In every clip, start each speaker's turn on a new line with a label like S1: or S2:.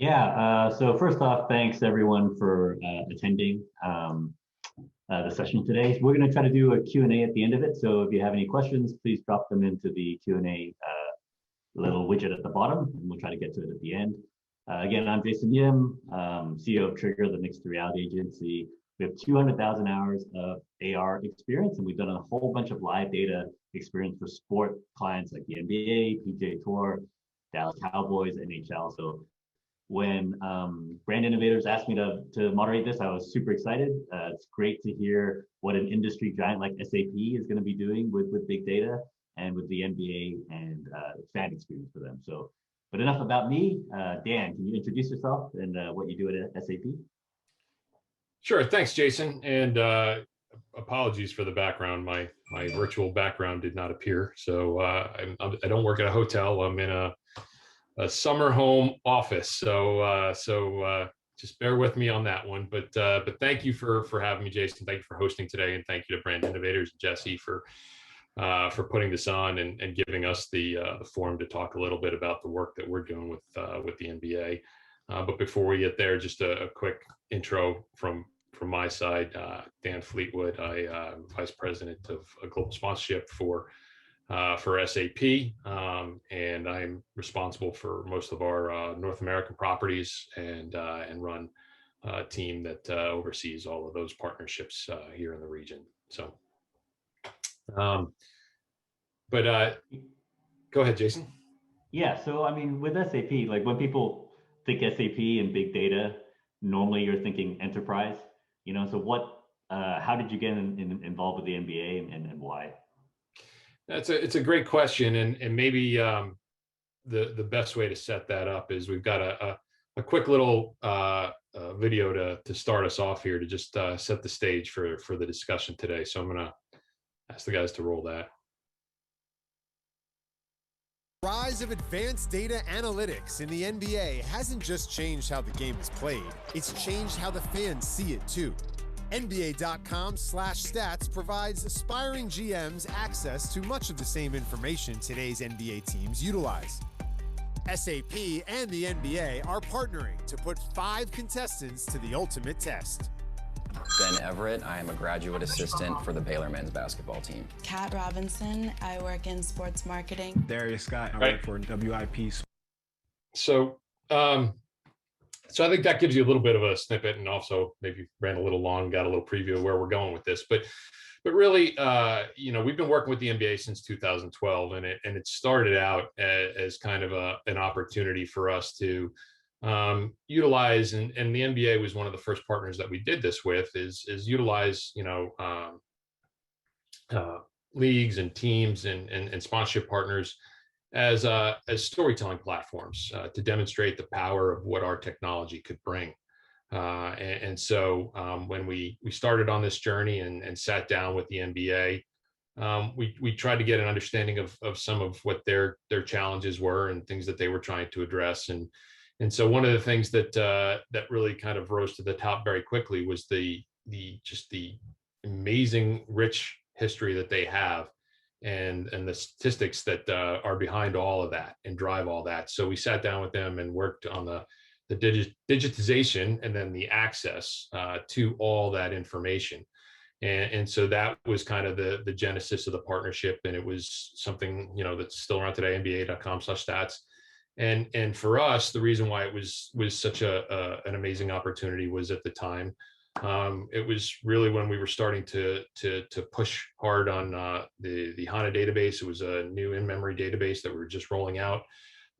S1: So first off, thanks everyone for attending the session today. We're going to try to do a Q&A at the end of it. So if you have any questions, please drop them into the Q&A little widget at the bottom, and we'll try to get to it at the end. Again, I'm Jason Yim, CEO of Trigger, the mixed reality agency. We have 200,000 hours of AR experience, and we've done a whole bunch of live data experience for sport clients like the NBA, PGA Tour, Dallas Cowboys, NHL. So when Brand Innovators asked me to moderate this, I was super excited. It's great to hear what an industry giant like SAP is going to be doing with big data and with the NBA and fan experience for them. So, but enough about me. Dan, can you introduce yourself and what you do at SAP?
S2: Sure. Thanks, Jason. And apologies for the background. My virtual background did not appear. So I don't work at a hotel. I'm in a summer home office. So just bear with me on that one. But thank you for having me, Jason. Thank you for hosting today, and thank you to Brand Innovators and Jesse for putting this on and giving us the forum to talk a little bit about the work that we're doing with the NBA. But before we get there, just a quick intro from my side. Dan Fleetwood, I'm Vice President of Global Sponsorship for SAP, and I'm responsible for most of our North American properties and run a team that oversees all of those partnerships here in the region. So, go ahead, Jason.
S1: Yeah, so I mean, with SAP, like when people think SAP and big data, normally you're thinking enterprise, so how did you get involved with the NBA and why?
S2: It's a great question, and maybe the best way to set that up is we've got a quick little video to start us off here to just set the stage for the discussion today. So I'm going to ask the guys to roll that.
S3: Rise of advanced data analytics in the NBA hasn't just changed how the game is played, it's changed how the fans see it too. NBA.com/stats provides aspiring GMs access to much of the same information today's NBA teams utilize. SAP and the NBA are partnering to put 5 contestants to the ultimate test.
S4: Ben Everett, I am a graduate assistant for the Baylor men's basketball team.
S5: Kat Robinson, I work in sports marketing.
S6: Darius Scott, I work for WIP.
S2: So I think that gives you a little bit of a snippet, and also maybe ran a little long, got a little preview of where we're going with this. But really, we've been working with the NBA since 2012, and it started out as kind of an opportunity for us to utilize, and the NBA was one of the first partners that we did this with, is utilize leagues and teams and sponsorship partners as storytelling platforms to demonstrate the power of what our technology could bring. So when we started on this journey and sat down with the NBA, we tried to get an understanding of some of what their challenges were and things that they were trying to address. And so one of the things that really kind of rose to the top very quickly was the amazing rich history that they have and the statistics that are behind all of that and drive all that. So we sat down with them and worked on the digitization and then the access to all that information. And so that was kind of the genesis of the partnership. And it was something, that's still around today, NBA.com/stats. And for us, the reason why it was such an amazing opportunity was at the time, it was really when we were starting to push hard on the HANA database. It was a new in-memory database that we were just rolling out.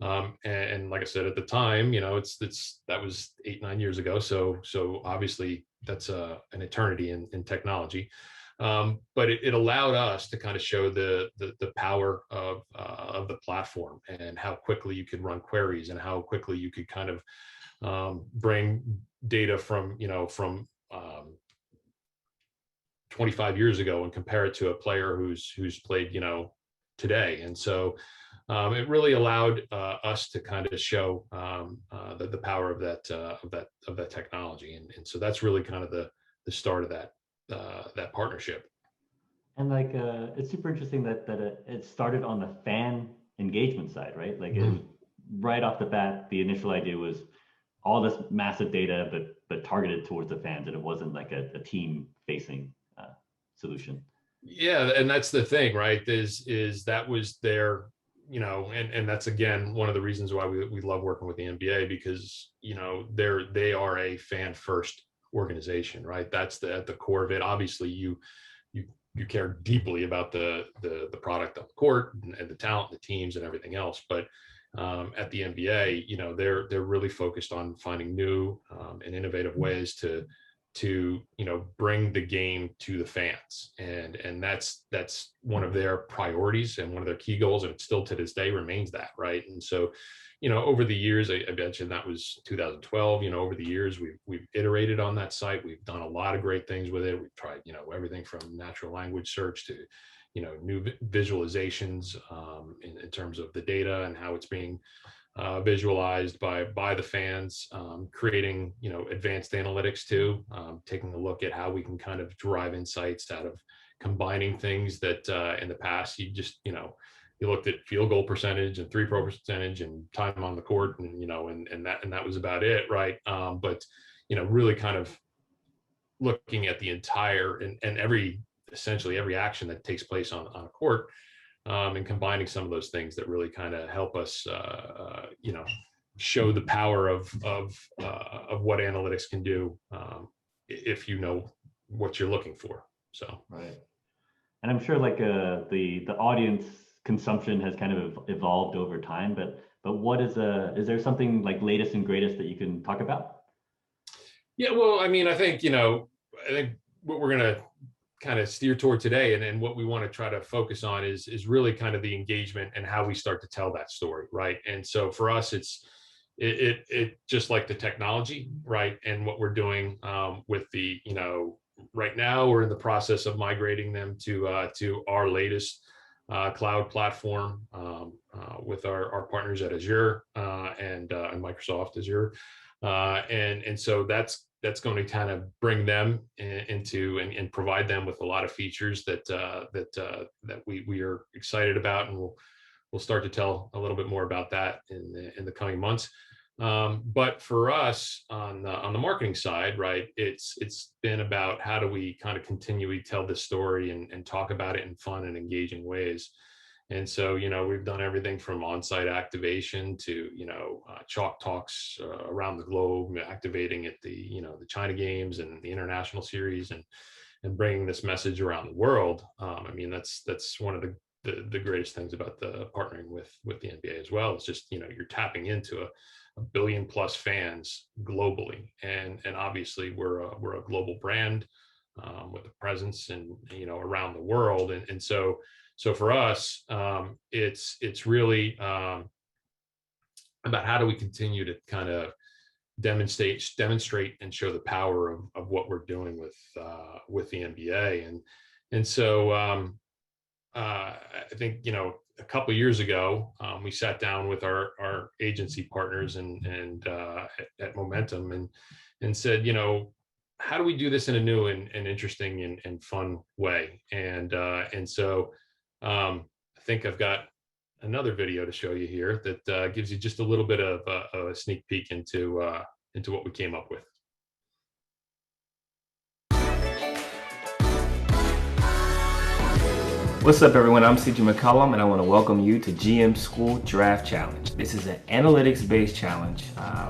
S2: And like I said, at the time, that was 8-9 years ago. So obviously that's an eternity in technology. But it allowed us to kind of show the power of the platform and how quickly you could run queries and how quickly you could kind of bring data from 25 years ago and compare it to a player who's played today. And so it really allowed us to kind of show the power of that technology. And so that's really kind of the start of that partnership.
S1: And it's super interesting that it started on the fan engagement side, right? Like it was right off the bat, the initial idea was all this massive data, but targeted towards the fans, and it wasn't like a team facing solution.
S2: Yeah, and that's the thing, right? Is that was their, and that's again one of the reasons why we love working with the NBA, because they are a fan first organization, right? That's at the core of it. Obviously, you care deeply about the product on the court and the talent, the teams, and everything else, but at the NBA, they're really focused on finding new and innovative ways to bring the game to the fans, and that's one of their priorities and one of their key goals, and still to this day remains that, right? And so over the years, I mentioned that was 2012. Over the years we've iterated on that site. We've done a lot of great things with it. We've tried everything from natural language search to new visualizations in terms of the data and how it's being visualized by the fans, creating advanced analytics too, taking a look at how we can kind of derive insights out of combining things that in the past you just you looked at field goal percentage and 3-point percentage and time on the court, and and that was about it, right? But really kind of looking at the entire and essentially every action that takes place on a court, and combining some of those things that really kind of help us, show the power of what analytics can do, if you know what you're looking for. So
S1: right, and I'm sure like the audience consumption has kind of evolved over time, but what is there something like latest and greatest that you can talk about?
S2: Yeah, well, I mean, I think what we're gonna kind of steer toward today, and what we want to try to focus on is really kind of the engagement and how we start to tell that story, right? And so for us, it just like the technology, right? And what we're doing with the right now we're in the process of migrating them to our latest cloud platform with our partners at Azure and Microsoft Azure, and so that's going to kind of bring them into and provide them with a lot of features that we are excited about, and we'll start to tell a little bit more about that in the coming months. But for us on the marketing side, right, it's been about how do we kind of continually tell this story and talk about it in fun and engaging ways. And so, we've done everything from on-site activation to, chalk talks around the globe, activating at the China games and the international series, and bringing this message around the world. I mean, that's one of the greatest things about the partnering with the NBA as well. It's just, you're tapping into a billion plus fans globally. And obviously we're a global brand with a presence and, around the world. And so for us, it's really about how do we continue to kind of demonstrate and show the power of what we're doing with the NBA. And so I think, a couple of years ago, we sat down with our agency partners and at Momentum and said, how do we do this in a new and interesting and fun way? And so I think I've got another video to show you here that gives you just a little bit of a sneak peek into what we came up with.
S7: What's up, everyone? I'm CJ McCollum, and I want to welcome you to GM School Draft Challenge. This is an analytics-based challenge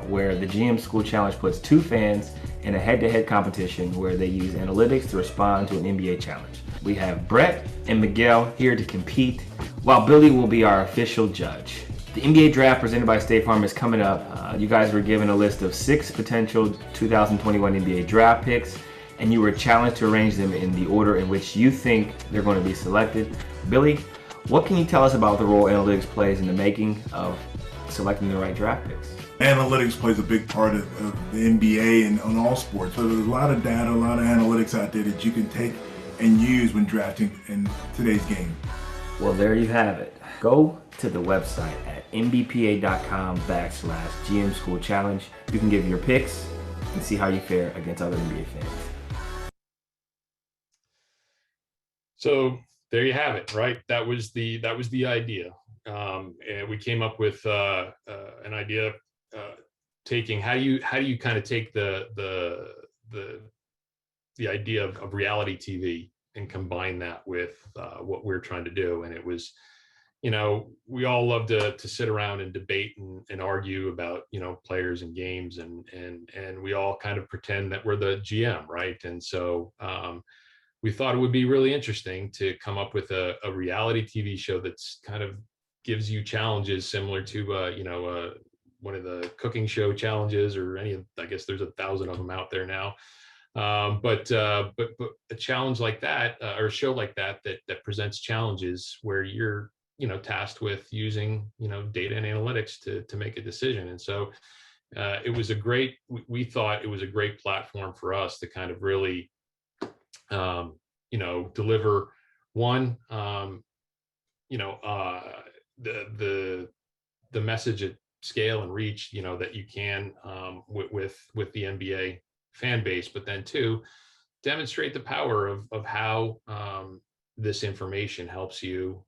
S7: where the GM School Challenge puts two fans in a head-to-head competition where they use analytics to respond to an NBA challenge. We have Brett and Miguel here to compete, while Billy will be our official judge. The NBA Draft presented by State Farm is coming up. You guys were given a list of 6 potential 2021 NBA Draft picks, and you were challenged to arrange them in the order in which you think they're going to be selected. Billy, what can you tell us about the role analytics plays in the making of selecting the right draft picks?
S8: Analytics plays a big part of the NBA and on all sports. So there's a lot of data, a lot of analytics out there that you can take and use when drafting in today's game.
S7: Well, there you have it. Go to the website at nbpa.com/GM School Challenge. You can give your picks and see how you fare against other NBA fans.
S2: So there you have it, right? That was the idea, and we came up with an idea taking how do you kind of take the idea of reality TV and combine that with what we're trying to do. And it was, we all love to sit around and debate and argue about, players and games, and we all kind of pretend that we're the GM, right? And so we thought it would be really interesting to come up with a reality TV show that's kind of gives you challenges similar to, one of the cooking show challenges, or I guess there's 1,000 of them out there now. But a challenge like that, or a show like that presents challenges where you're, tasked with using, data and analytics to make a decision. And so it was we thought it was a great platform for us to kind of really, deliver one, the message at scale and reach, that you can with the NBA fan base, but then two, demonstrate the power of how this information helps you,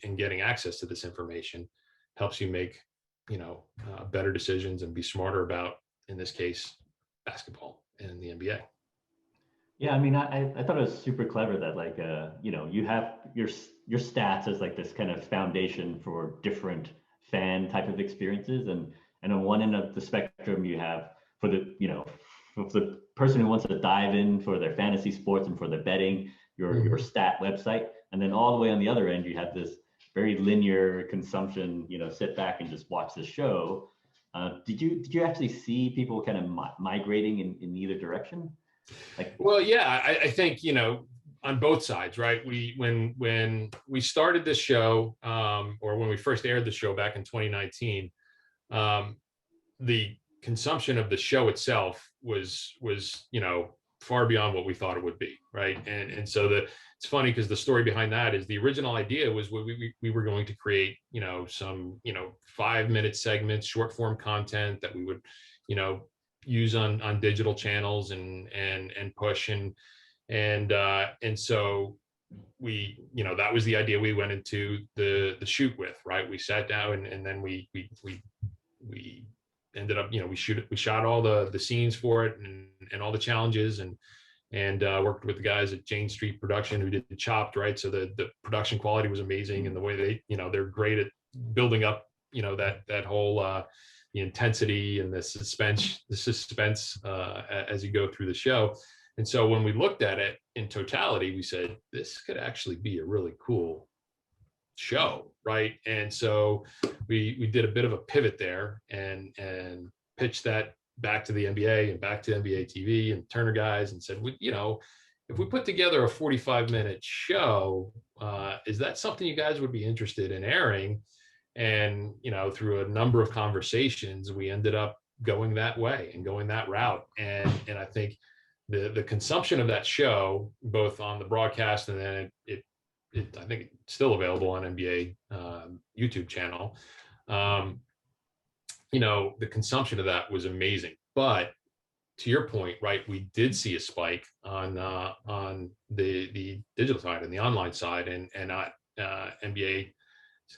S2: and getting access to this information helps you make, better decisions and be smarter about, in this case, basketball and the NBA.
S1: Yeah, I mean, I thought it was super clever that, like, you have your stats as like this kind of foundation for different fan type of experiences, and on one end of the spectrum you have for the for the person who wants to dive in for their fantasy sports and for their betting, your stat website, and then all the way on the other end you have this very linear consumption, sit back and just watch the show. Did you actually see people kind of migrating in either direction?
S2: Well, yeah, I think, on both sides, right? When we started this show, or when we first aired the show back in 2019, the consumption of the show itself was far beyond what we thought it would be, right? And so it's funny because the story behind that is the original idea was we were going to create, some 5-minute segments, short form content that we would, use on digital channels and push and so we, that was the idea we went into the shoot with, right? We sat down and then we ended up, we shot all the scenes for it and all the challenges and worked with the guys at Jane Street Production who did Chopped, right? So the production quality was amazing, and the way they, they're great at building up, that whole the intensity and the suspense as you go through the show. And so when we looked at it in totality, we said, this could actually be a really cool show, right? And so we did a bit of a pivot there and pitched that back to the NBA and back to NBA TV and Turner guys and said, if we put together a 45-minute show, is that something you guys would be interested in airing? And, through a number of conversations, we ended up going that way and going that route. And I think the consumption of that show, both on the broadcast and then I think it's still available on NBA YouTube channel. The consumption of that was amazing. But to your point, right, we did see a spike on the digital side and the online side and not NBA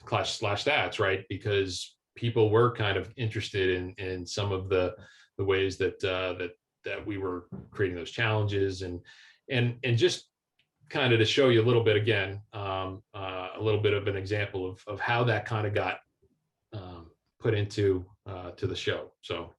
S2: /stats, right? Because people were kind of interested in some of the ways that we were creating those challenges and just kind of to show you a little bit again, a little bit of an example of how that kind of got put into to the show. So.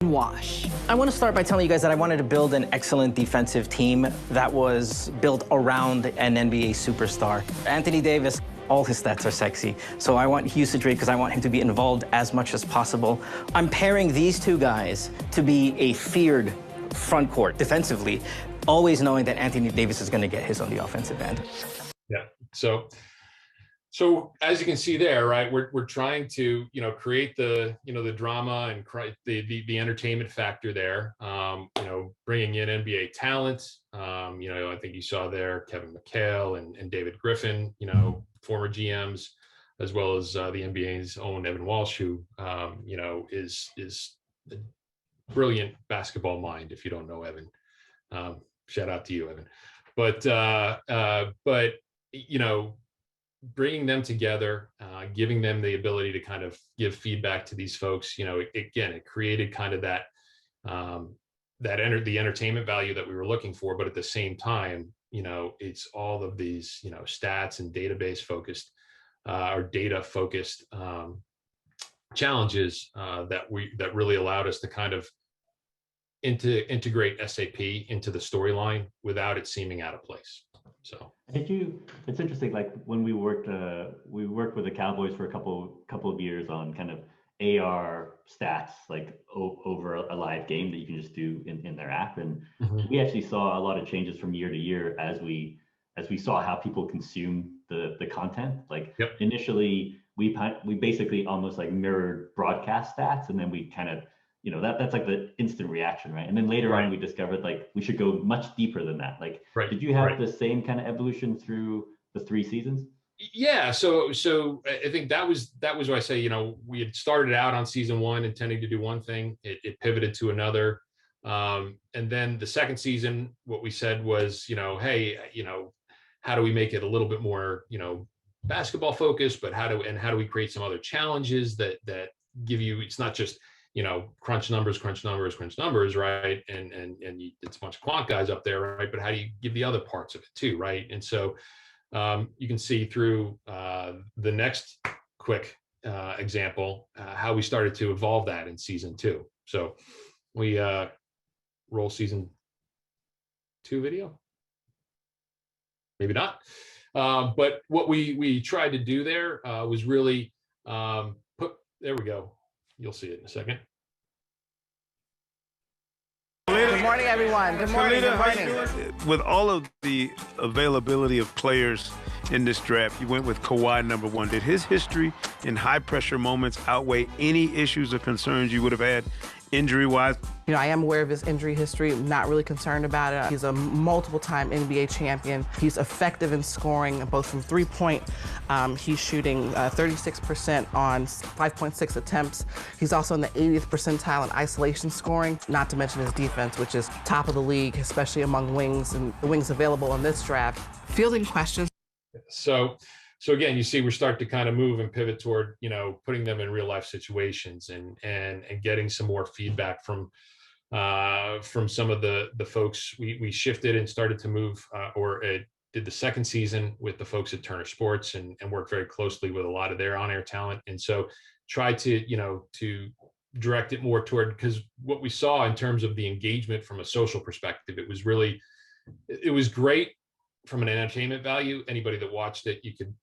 S9: Wash. I want to start by telling you guys that I wanted to build an excellent defensive team that was built around an NBA superstar. Anthony Davis, all his stats are sexy, so I want usage rate because I want him to be involved as much as possible. I'm pairing these two guys to be a feared front court defensively, always knowing that Anthony Davis is going to get his on the offensive end.
S2: Yeah, so as you can see there, right, we're trying to, create the, the drama and the entertainment factor there, bringing in NBA talent. I think you saw there Kevin McHale and David Griffin, former GMs, as well as the NBA's own Evan Walsh, who, is a brilliant basketball mind. If you don't know Evan, shout out to you, Evan. But bringing them together, giving them the ability to kind of give feedback to these folks, it created kind of that, the entertainment value that we were looking for. But at the same time, it's all of these, stats and database focused, or data focused challenges that really allowed us to kind of integrate SAP into the storyline without it seeming out of place. So
S1: it's interesting, like when we worked with the Cowboys for a couple of years on kind of AR stats, like over a live game that you can just do in their app. And we actually saw a lot of changes from year to year as we saw how people consume the content. Like initially we basically almost like mirrored broadcast stats, and then we kind of, that's like the instant reaction, right? And then later on we discovered like we should go much deeper than that. Like, did you have the same kind of evolution through the 3 seasons?
S2: Yeah, so I think that was why I say, we had started out on season 1 intending to do one thing. It pivoted to another, and then the second season, what we said was, hey, how do we make it a little bit more, basketball focused, but how do we create some other challenges that give you, it's not just, crunch numbers, right? And it's a bunch of quant guys up there, right? But how do you give the other parts of it too, right? And so you can see through the next quick example how we started to evolve that in season 2. So we roll season 2 video, maybe not. But what we tried to do there was really there we go. You'll see it in a second.
S10: Good morning, everyone. Good morning. Good morning.
S11: With all of the availability of players in this draft, you went with Kawhi number 1. Did his history in high-pressure moments outweigh any issues or concerns you would have had injury-wise?
S10: I am aware of his injury history. I'm not really concerned about it. He's a multiple-time NBA champion. He's effective in scoring, both from three-point. He's shooting 36% on 5.6 attempts. He's also in the 80th percentile in isolation scoring, not to mention his defense, which is top of the league, especially among wings and the wings available in this draft. Fielding questions.
S2: So again, you see, we're starting to kind of move and pivot toward, putting them in real life situations and getting some more feedback from some of the folks. We shifted and started to move, did the second season with the folks at Turner Sports and worked very closely with a lot of their on-air talent. And so try to, to direct it more toward, because what we saw in terms of the engagement from a social perspective, it was great. From an entertainment value, anybody that watched it, you could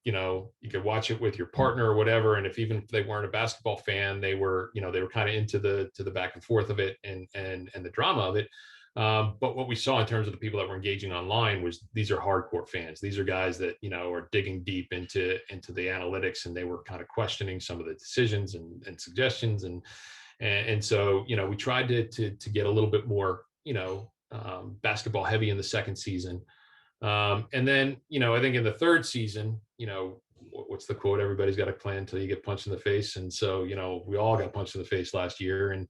S2: watch it with your partner or whatever. And even if they weren't a basketball fan, they were kind of into the back and forth of it and the drama of it. But what we saw in terms of the people that were engaging online was these are hardcore fans. These are guys that, are digging deep into the analytics, and they were kind of questioning some of the decisions and suggestions. And so, we tried to get a little bit more, basketball heavy in the second season. And then, I think in the third season, what's the quote? Everybody's got a plan until you get punched in the face. And so, we all got punched in the face last year, and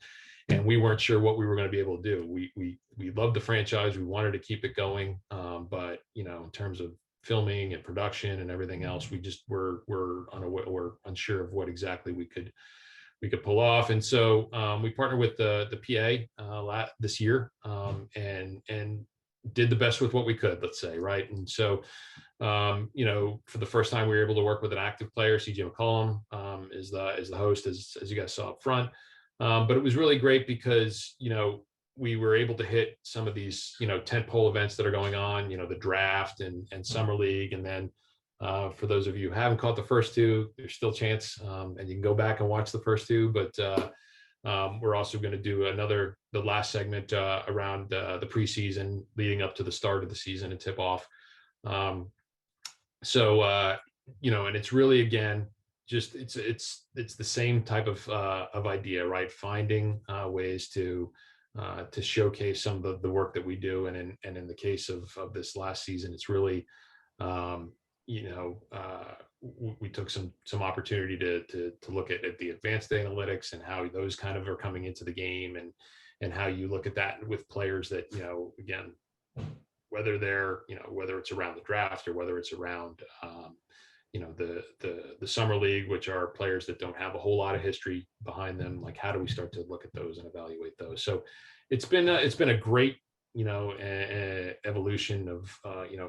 S2: we weren't sure what we were going to be able to do. We loved the franchise. We wanted to keep it going. But, in terms of filming and production and everything else, we just were unsure of what exactly we could pull off. And so we partnered with the PA this year and did the best with what we could, let's say, right? And so, for the first time, we were able to work with an active player. CJ McCollum is the host, as you guys saw up front. But it was really great because, we were able to hit some of these, tentpole events that are going on, the draft and summer league. And then for those of you who haven't caught the first 2, there's still a chance, and you can go back and watch the first 2. But we're also going to do the last segment around the preseason leading up to the start of the season and tip off. And it's really, again, just it's the same type of idea, right? Finding ways to showcase some of the work that we do. And in the case of this last season, it's really, we took some opportunity to look at the advanced analytics and how those kind of are coming into the game, and how you look at that with players that, again, whether they're, whether it's around the draft or whether it's around, the summer league, which are players that don't have a whole lot of history behind them. Like, how do we start to look at those and evaluate those? So it's been a great, evolution of,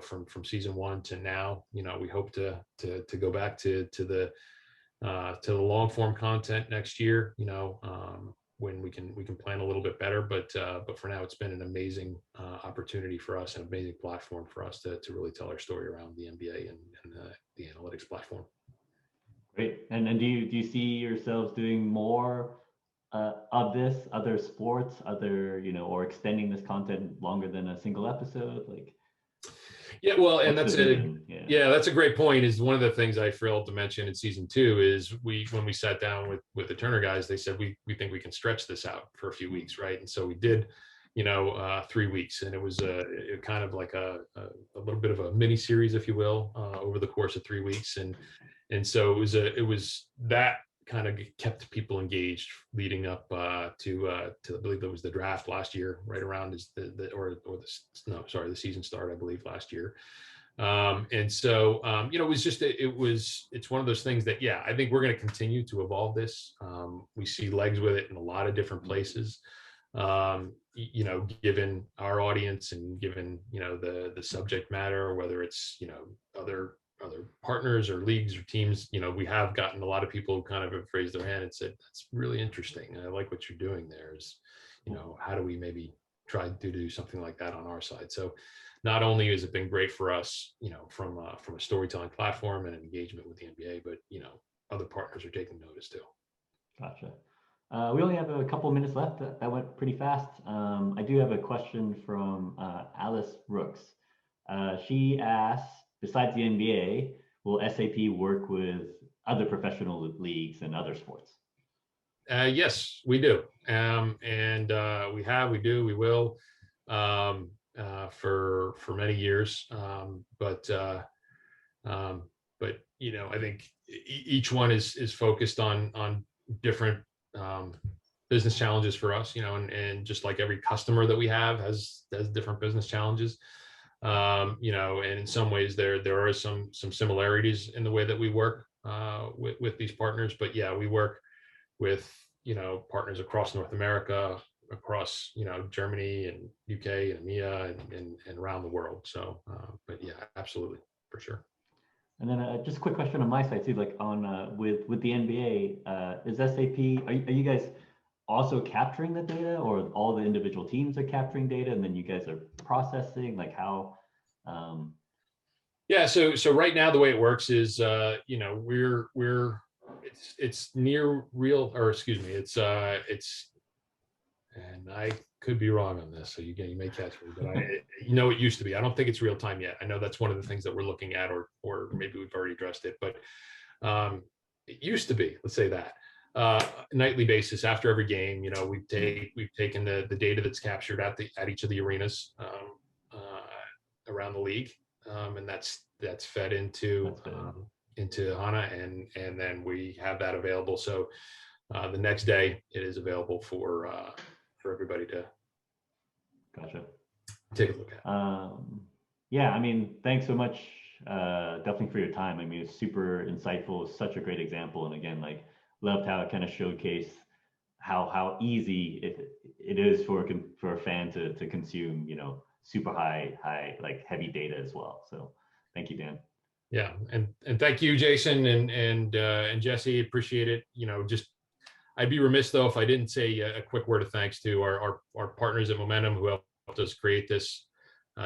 S2: from season 1 to now. We hope to go back to the long form content next year, when we can plan a little bit better, but for now it's been an amazing opportunity for us, an amazing platform for us to really tell our story around the NBA and the analytics platform.
S1: Great. And do you see yourselves doing more of this, other sports, or extending this content longer than a single episode? Like,
S2: yeah, well, and that's
S1: that's
S2: a great point. Is one of the things I failed to mention in season 2 is when we sat down with the Turner guys, they said we think we can stretch this out for a few weeks, right? And so we did, 3 weeks, and it was kind of like a little bit of a mini series, if you will, over the course of 3 weeks, and so it was that kind of kept people engaged leading up to I believe that was the draft last year, right around the season start, I believe, last year. And so it's one of those things that, yeah, I think we're going to continue to evolve this. We see legs with it in a lot of different places, given our audience and given the subject matter, whether it's other partners or leagues or teams. We have gotten a lot of people who kind of have raised their hand and said, that's really interesting, I like what you're doing there. Is how do we maybe try to do something like that on our side? So not only has it been great for us, from a storytelling platform and an engagement with the NBA, but other partners are taking notice too.
S1: Gotcha. We only have a couple of minutes left. That went pretty fast. I do have a question from Alice Brooks. She asks, besides the NBA, will SAP work with other professional leagues and other sports?
S2: Yes, we do. We do, we will, for many years. But I think each one is focused on different business challenges for us, and just like every customer that we have has different business challenges. And in some ways there are some similarities in the way that we work with these partners. But yeah, we work with partners across North America, across Germany and UK and EMEA and around the world. So but yeah, absolutely, for sure.
S1: And then just a quick question on my side too, like on with the NBA, is SAP, are you guys also capturing the data, or all the individual teams are capturing data and then you guys are processing, like how?
S2: Yeah, so right now the way it works is it's near real, or excuse me, it's and I could be wrong on this, so you may catch me, but it used to be. I don't think it's real time yet. I know that's one of the things that we're looking at, or maybe we've already addressed it, but it used to be, let's say that, nightly basis after every game. We've taken the data that's captured at each of the arenas around the league, and that's fed into HANA, and then we have that available. So the next day it is available for everybody to take a look at.
S1: Yeah, I mean, thanks so much, definitely, for your time. I mean, it's super insightful, such a great example, and again, like, loved how it kind of showcased how easy it is for a fan to consume, super high like heavy data as well. So thank you, Dan.
S2: Yeah, and thank you, Jason and Jesse. Appreciate it. I'd be remiss though if I didn't say a quick word of thanks to our partners at Momentum who helped us create this,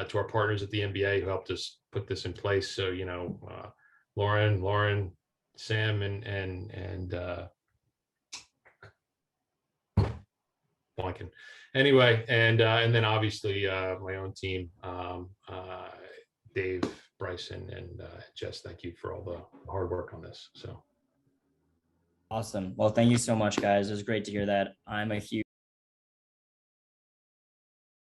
S2: to our partners at the NBA who helped us put this in place. So Lauren, Sam, and blanking. Anyway, and then obviously my own team, Dave, Bryson, and Jess. Thank you for all the hard work on this. So
S12: awesome. Well, thank you so much, guys. It was great to hear that. I'm a huge